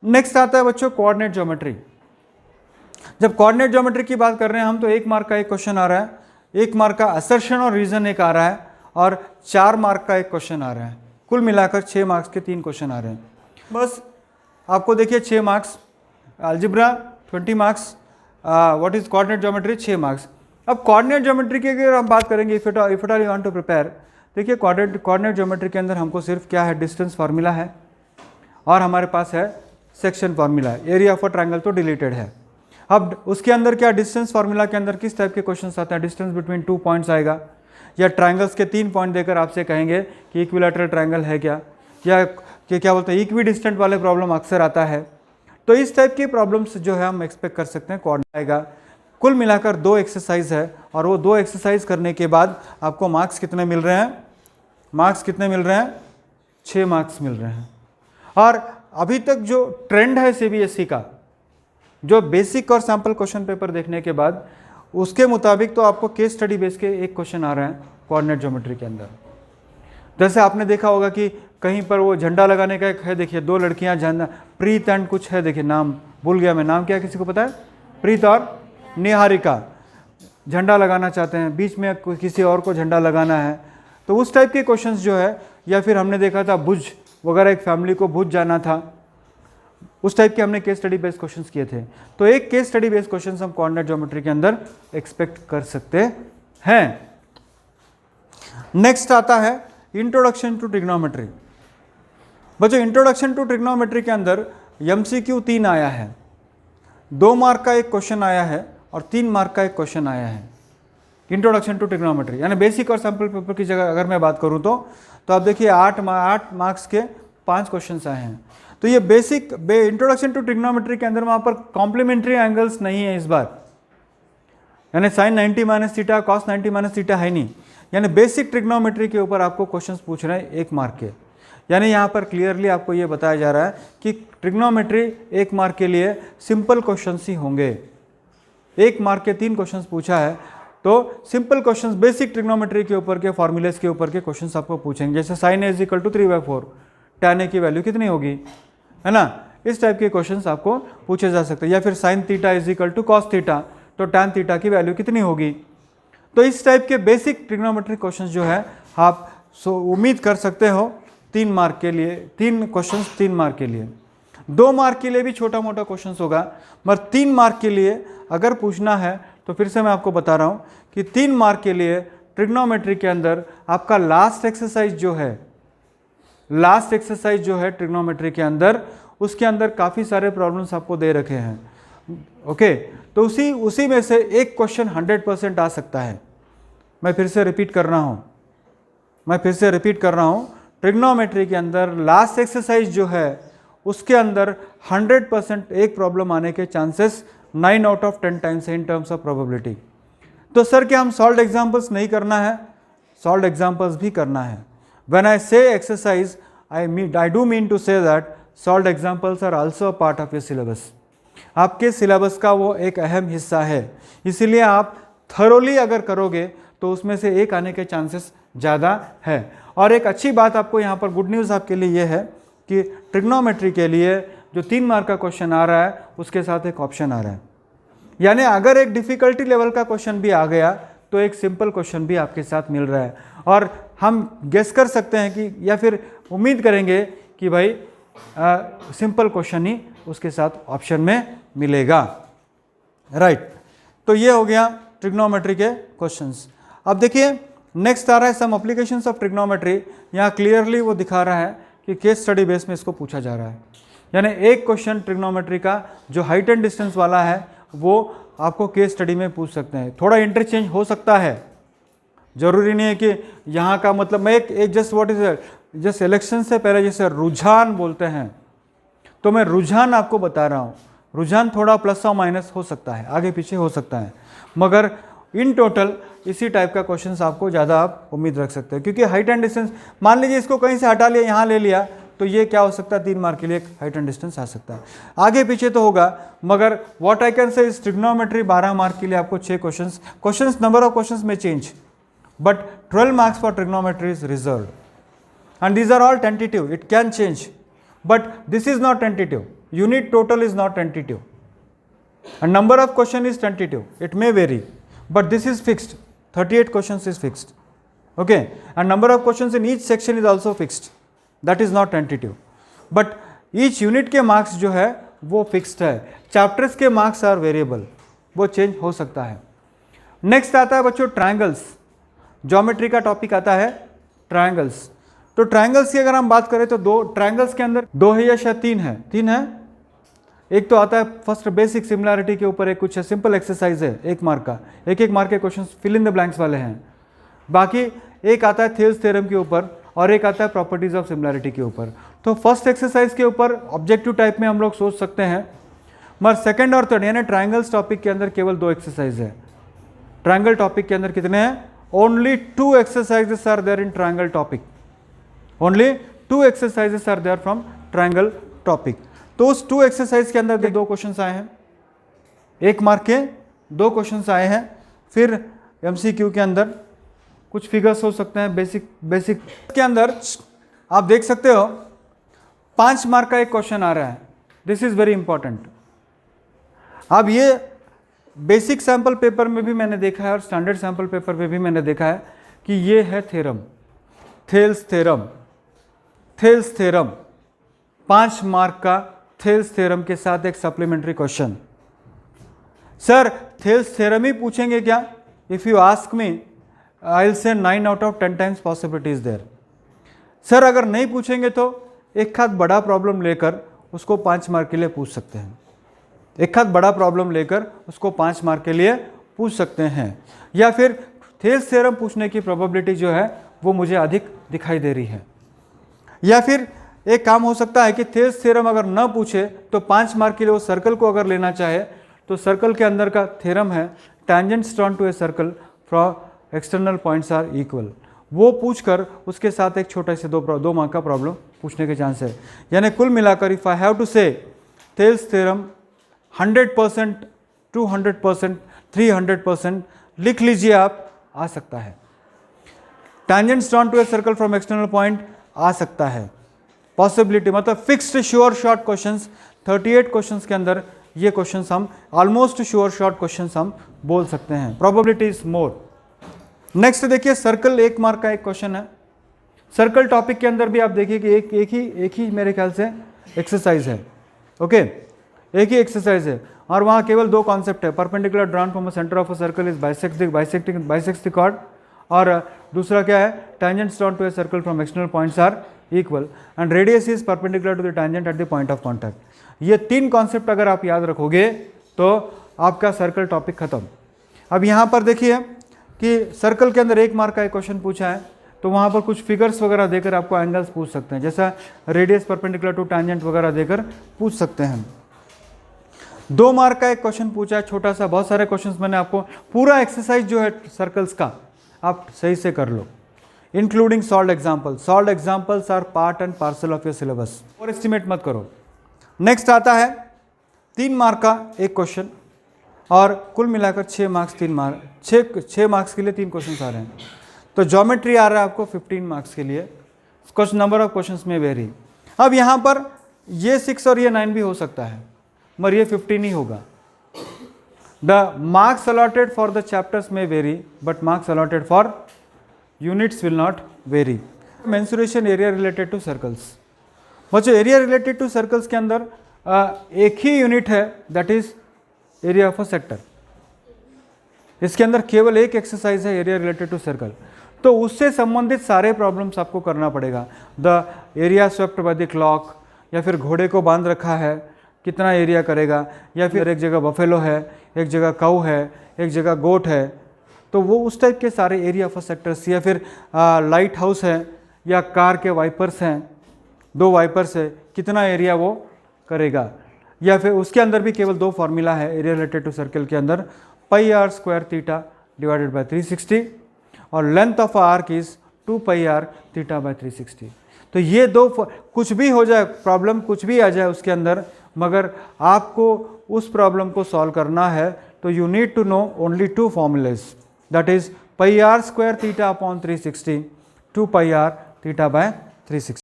Next आता है बच्चों कोऑर्डिनेट ज्योमेट्री। जब कोऑर्डिनेट ज्योमेट्री की बात कर रहे हैं हम तो 1 मार्क का एक क्वेश्चन आ रहा है, 1 मार्क का असर्शन और रीजन एक आ रहा है और 4 मार्क का एक क्वेश्चन आ रहा है। कुल मिलाकर 6 मार्क्स के 3 क्वेश्चन आ रहे हैं। बस आपको देखिए 6 marks, algebra 20 marks, what is coordinate geometry 6 marks. अब कोऑर्डिनेट ज्योमेट्री की अगर हम बात करेंगे, if at all you want to prepare, देखिए कोऑर्डिनेट ज्योमेट्री के अंदर हमको सिर्फ क्या है, डिस्टेंस फार्मूला है और हमारे पास है सेक्शन फार्मूला है। एरिया ऑफ अ ट्रायंगल तो डिलीटेड है। अब उसके अंदर क्या, डिस्टेंस फार्मूला के अंदर किस टाइप के क्वेश्चंस आते हैं, डिस्टेंस बिटवीन 2 पॉइंट्स आएगा, या ट्रायंगल्स के 3 पॉइंट देकर आपसे कहेंगे कि इक्विलैटरल ट्रायंगल है क्या, या कि क्या बोलते हैं इक्वी डिस्टेंट वाले प्रॉब्लम अक्सर आता है। तो इस टाइप की प्रॉब्लम्स जो है हम एक्सपेक्ट कर सकते हैं कोऑर्डिनेट आएगा। कुल मिलाकर 2 एक्सरसाइज है और वो 2 एक्सरसाइज करने के बाद आपको मार्क्स कितने मिल रहे हैं, मार्क्स कितने मिल रहे हैं, 6 मार्क्स मिल रहे हैं। और अभी तक जो ट्रेंड है सीबीएसई का, जो बेसिक और सैम्पल क्वेश्चन पेपर देखने के बाद उसके मुताबिक तो आपको केस स्टडी बेस के एक क्वेश्चन आ रहे हैं कोऑर्डिनेट ज्योमेट्री के अंदर। जैसे आपने देखा होगा कि कहीं पर वो झंडा लगाने का एक है, देखिए 2 लड़कियां झंडा, प्रीत एंड कुछ है, देखिए नाम भूल गया मैं, नाम क्या है किसी को पता है, प्रीत और निहारिका झंडा लगाना चाहते हैं, बीच में किसी और को झंडा लगाना है। तो उस टाइप के क्वेश्चंस जो है, या फिर हमने देखा था भुज वगैरह, एक फैमिली को भुज जाना था, उस टाइप के हमने केस स्टडी बेस्ड क्वेश्चंस किए थे। तो एक केस स्टडी बेस्ड क्वेश्चंस हम कोऑर्डिनेट ज्योमेट्री के अंदर एक्सपेक्ट कर सकते हैं। नेक्स्ट आता है इंट्रोडक्शन टू ट्रिग्नोमेट्री। बच्चों इंट्रोडक्शन टू ट्रिग्नोमेट्री के अंदर एमसीक्यू 3 आया है, 2 मार्क का एक क्वेश्चन आया है और 3 मार्क का एक क्वेश्चन आया है। इंट्रोडक्शन टू ट्रिग्नोमेट्री यानी बेसिक और सैम्पल पेपर की जगह अगर मैं बात करूं तो आप देखिए 8 मार्क्स के 5 क्वेश्चन आए हैं। तो ये बेसिक इंट्रोडक्शन टू ट्रिग्नोमेट्री के अंदर वहाँ पर कॉम्प्लीमेंट्री एंगल्स नहीं है इस बार, यानी sine 90 minus theta cos 90 minus theta है नहीं, यानी बेसिक ट्रिग्नोमेट्री के ऊपर आपको क्वेश्चंस पूछ रहे हैं 1 मार्क के। यानी यहाँ पर क्लियरली आपको ये बताया जा रहा है कि ट्रिग्नोमेट्री 1 मार्क के लिए सिंपल क्वेश्चंस ही होंगे। 1 मार्क के 3 क्वेश्चंस पूछा है तो सिंपल क्वेश्चंस बेसिक ट्रिग्नोमेट्री के ऊपर के फॉर्मूलेस के ऊपर के क्वेश्चंस आपको पूछेंगे। जैसे sine a is equal to 3/4, tan a की वैल्यू कितनी होगी, है ना, इस टाइप के क्वेश्चंस आपको पूछे जा सकते हैं। या फिर sine theta is equal to cos theta, तो tan थीटा की वैल्यू कितनी होगी। तो इस टाइप के बेसिक ट्रिग्नोमेट्री क्वेश्चंस जो है आप उम्मीद कर सकते हो 3 मार्क के लिए, 3 क्वेश्चंस 3 मार्क के लिए। 2 मार्क के लिए भी छोटा मोटा क्वेश्चन होगा, मगर 3 मार्क के लिए अगर पूछना है तो फिर से मैं आपको बता रहा हूँ कि 3 मार्क के लिए ट्रिग्नोमेट्री के अंदर आपका लास्ट एक्सरसाइज जो है ट्रिग्नोमेट्री के अंदर, उसके अंदर काफ़ी सारे प्रॉब्लम्स आपको दे रखे हैं। ओके, तो उसी में से एक क्वेश्चन 100% आ सकता है। मैं फिर से रिपीट कर रहा हूँ, ट्रिग्नोमेट्री के अंदर लास्ट एक्सरसाइज जो है उसके अंदर 100% एक प्रॉब्लम आने के चांसेस 9 आउट ऑफ 10 टाइम्स है इन टर्म्स ऑफ प्रोबेबिलिटी। तो सर क्या हम सॉल्व एग्जाम्पल्स नहीं करना है, सॉल्व एग्जाम्पल्स भी करना है। When I say exercise, I do mean to say that solved examples are also a part of your syllabus. आपके सिलेबस का वो एक अहम हिस्सा है, इसीलिए आप थरोली अगर करोगे तो उसमें से एक आने के चांसेस ज़्यादा है। और एक अच्छी बात आपको यहाँ पर गुड न्यूज़ आपके लिए ये है कि ट्रिग्नोमेट्री के लिए जो 3 मार्क का क्वेश्चन आ रहा है उसके साथ एक ऑप्शन आ रहा है, यानी अगर एक डिफ़िकल्टी लेवल का क्वेश्चन भी आ गया तो एक सिंपल क्वेश्चन भी आपके साथ मिल रहा है। और हम गेस कर सकते हैं कि या फिर उम्मीद करेंगे कि भाई सिंपल क्वेश्चन ही उसके साथ ऑप्शन में मिलेगा, राइट। तो ये हो गया ट्रिग्नोमेट्री के क्वेश्चंस। अब देखिए नेक्स्ट आ रहा है सम एप्लीकेशंस ऑफ ट्रिग्नोमेट्री। यहाँ क्लियरली वो दिखा रहा है कि केस स्टडी बेस में इसको पूछा जा रहा है, यानी एक क्वेश्चन ट्रिग्नोमेट्री का जो हाइट एंड डिस्टेंस वाला है वो आपको केस स्टडी में पूछ सकते हैं। थोड़ा इंटरचेंज हो सकता है, जरूरी नहीं है कि यहाँ का मतलब मैं एक just what is just election से पहले जैसे रुझान बोलते हैं, तो मैं रुझान आपको बता रहा हूँ। रुझान थोड़ा प्लस और माइनस हो सकता है, आगे पीछे हो सकता है, मगर इन टोटल इसी टाइप का क्वेश्चंस आपको ज़्यादा आप उम्मीद रख सकते हैं। क्योंकि हाइट एंड डिस्टेंस मान लीजिए इसको कहीं से हटा लिया, यहाँ ले लिया, तो ये क्या हो सकता है 3 मार्क के लिए हाइट एंड डिस्टेंस आ सकता है। आगे पीछे तो होगा, मगर what I can say is trigonometry 12 mark के लिए आपको 6 क्वेश्चंस नंबर ऑफ क्वेश्चंस में change, but 12 marks for trigonometry is reserved, and these are all tentative, it can change, but this is not tentative, unit total is not tentative and number of question is tentative. It may vary, but this is fixed. 38 questions is fixed. Okay, and number of questions in each section is also fixed. That is not tentative. But each unit के marks जो है वो fixed है. Chapters के marks are variable. वो change हो सकता है. Next आता है बच्चों triangles. Geometry का topic आता है triangles. तो ट्रायंगल्स की अगर हम बात करें तो दो ट्रायंगल्स के अंदर दो है या शायद तीन है? तीन है. एक तो आता है फर्स्ट बेसिक सिमिलैरिटी के ऊपर एक कुछ सिंपल एक्सरसाइज है, एक मार्क का, एक मार्क के question fill in the blanks वाले हैं. बाकी एक आता है थेल्स थ्योरम के ऊपर और एक आता है प्रॉपर्टीज ऑफ सिमिलैरिटी के ऊपर. तो फर्स्ट एक्सरसाइज के ऊपर ऑब्जेक्टिव टाइप में हम लोग सोच सकते हैं, मगर सेकंड और थर्ड यानी ट्रायंगल्स टॉपिक के अंदर केवल दो एक्सरसाइज है. ट्रायंगल टॉपिक के अंदर कितने हैं? Only 2 exercises are there in triangle topic. Only 2 exercises are there from triangle topic. तो उस 2 exercise के अंदर दो क्वेश्चंस आए हैं, एक मार्क के 2 क्वेश्चंस आए हैं. फिर MCQ के अंदर कुछ फिगर्स हो सकते हैं. बेसिक के अंदर आप देख सकते हो 5 मार्क का एक क्वेश्चन आ रहा है. This is very important. अब ये बेसिक सैंपल पेपर में भी मैंने देखा है और स्टैंडर्ड सैंपल पेपर में भी मैंने देखा है कि ये है theorem, Thales theorem. Thales theorem 5 mark का थेल्स थ्योरम के साथ एक supplementary question. Sir Thales theorem ही पूछेंगे क्या? If you ask me I will say 9 out of 10 times possibility is there. Sir अगर नहीं पूछेंगे तो एक हाथ बड़ा प्रॉब्लम लेकर उसको 5 मार्क के लिए पूछ सकते हैं. एक हाथ बड़ा प्रॉब्लम लेकर उसको 5 मार्क के लिए पूछ सकते हैं. या फिर थेल्स थ्योरम पूछने की प्रोबेबिलिटी जो है वो मुझे अधिक दिखाई दे रही है. या फिर एक काम हो सकता है कि थेल्स थ्योरम अगर न पूछे तो 5 मार्क के लिए वो सर्कल को अगर लेना चाहे तो सर्कल के अंदर का थ्योरम है tangents drawn to a circle from external points are equal. वो पूछकर उसके साथ एक छोटा से 2 मार्क का प्रॉब्लम पूछने के चांस है. यानी कुल मिलाकर if I have to say Thales theorem 100%, 200%, 300% लिख लीजिए आप, आ सकता है. Tangents drawn to a circle from external point आ सकता है. पॉसिबिलिटी मतलब fixed sure short questions 38 questions के अंदर ये क्वेश्चंस हम ऑलमोस्ट श्योर शॉर्ट क्वेश्चंस हम बोल सकते हैं. Probability is more. नेक्स्ट देखिए सर्कल 1 मार्क का एक क्वेश्चन है. सर्कल टॉपिक के अंदर भी आप देखिए कि एक ही मेरे ख्याल से एक्सरसाइज है. ओके, एक ही एक्सरसाइज है और वहाँ केवल 2 कॉन्सेप्ट है. Perpendicular drawn from a centre of a circle is bisects the chord और दूसरा क्या है? Tangents drawn to a circle from external points are equal and radius is perpendicular to the tangent at the point of contact. ये 3 concept अगर आप याद रखोगे तो आपका सर्कल टॉपिक खत्म. अब यहाँ पर देखिए कि सर्कल के अंदर 1 मार्क का एक क्वेश्चन पूछा है तो वहाँ पर कुछ फिगर्स वगैरह देकर आपको एंगल्स पूछ सकते हैं, जैसा रेडियस परपेंडिकुलर टू टेंजेंट वगैरह देकर पूछ सकते हैं. 2 मार्क का एक क्वेश्चन पूछा है छोटा सा. बहुत सारे क्वेश्चंस मैंने आपको पूरा एक्सरसाइज जो है सर्कल्स का आप सही से कर लो, including solved example. Solved examples are part and parcel of your syllabus और एस्टिमेट मत करो. नेक्स्ट आता है 3 मार्क का एक क्वेश्चन और कुल मिलाकर 6 मार्क्स 6 मार्क्स के लिए 3 क्वेश्चन आ रहे हैं. तो ज्योमेट्री आ रहा है आपको 15 मार्क्स के लिए. कुछ नंबर ऑफ क्वेश्चंस में वेरी. अब यहाँ पर ये 6 और ये 9 भी हो सकता है मगर ये 15 ही होगा. The marks allotted for the chapters may vary, but marks allotted for units will not vary. Mensuration area related to circles. बच्चों एरिया रिलेटेड टू सर्कल्स के अंदर एक ही यूनिट है, that is area of a sector. इसके अंदर केवल एक exercise है एरिया रिलेटेड टू सर्कल. तो उससे संबंधित सारे प्रॉब्लम्स आपको करना पड़ेगा. The area swept by the clock, या फिर घोड़े को बांध रखा है कितना एरिया करेगा, या फिर एक जगह बफेलो है, एक जगह काऊ है, एक जगह गोट है. तो वो उस टाइप के सारे एरिया ऑफ सेक्टर्स, या फिर लाइट हाउस है या कार के वाइपर्स हैं, 2 वाइपर्स है, कितना एरिया वो करेगा. या फिर उसके अंदर भी केवल 2 फार्मूला है एरिया रिलेटेड टू सर्कल के अंदर, pi are square theta divided by 360 और length of arc is 2 pi are theta by 360. तो ये 2 कुछ भी हो जाए प्रॉब्लम, कुछ भी आ जाए उसके अंदर, मगर आपको उस प्रॉब्लम को सॉल्व करना है तो you need to know only 2 formulas, that is pi are square theta upon 360, 2 pi are theta by 360.